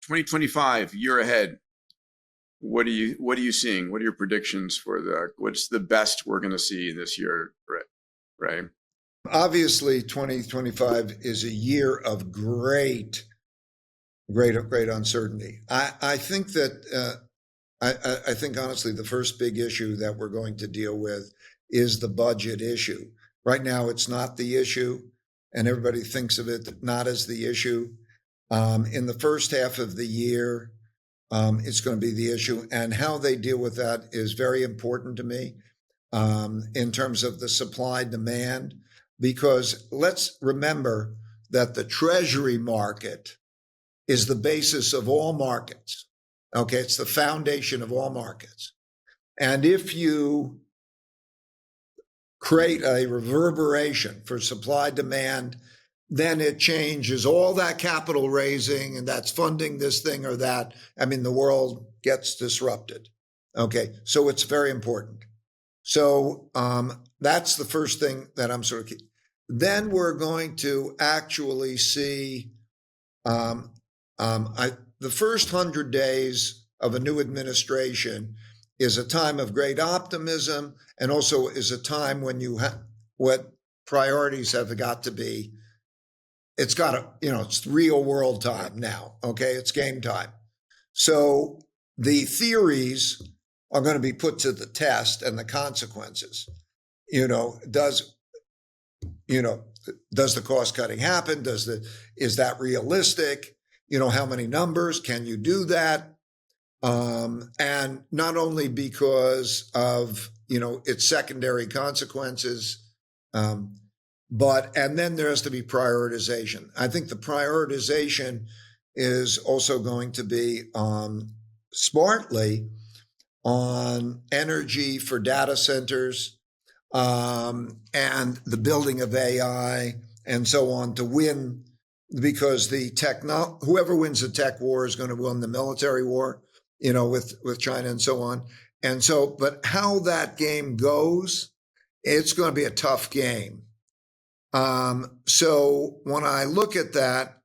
2025, year ahead. What are you seeing? What are your predictions for what's the best we're going to see this year, Ray? Obviously, 2025 is a year of great uncertainty. I think that I think honestly, the first big issue that we're going to deal with is the budget issue. Right now, it's not the issue, and everybody thinks of it not as the issue. In the first half of the year, it's going to be the issue, and how they deal with that is very important to me in terms of the supply demand, because let's remember that the Treasury market is the basis of all markets. Okay, it's the foundation of all markets. And if you create a reverberation for supply demand, then it changes all that capital raising, and that's funding this thing or that. I mean, the world gets disrupted. Okay, so it's very important. So that's the first thing that I'm sort of keeping. Then we're going to actually see the first 100 days of a new administration is a time of great optimism, and also is a time when you have what priorities have got to be. It's got to, it's real world time now. Okay, it's game time. So the theories are going to be put to the test, and the consequences. Does the cost cutting happen? Is that realistic? How many numbers can you do that? And not only because of its secondary consequences, and then there has to be prioritization. I think the prioritization is also going to be smartly on energy for data centers and the building of AI and so on to win, because whoever wins the tech war is going to win the military war, with China and so on. And so, but how that game goes, it's going to be a tough game. So when I look at that,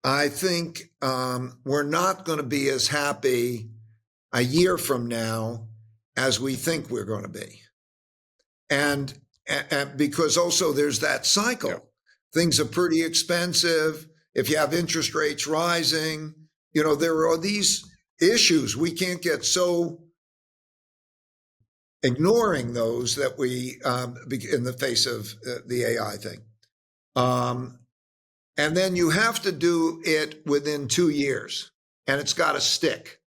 I think we're not going to be as happy a year from now as we think we're going to be. And because also there's that cycle. Yeah. Things are pretty expensive. If you have interest rates rising, there are these issues. We can't get so ignoring those that we, in the face of the AI thing. And then you have to do it within 2 years, and it's got to stick,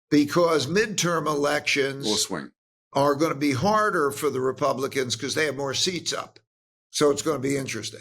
because midterm elections will swing. Are going to be harder for the Republicans because they have more seats up. So it's going to be interesting.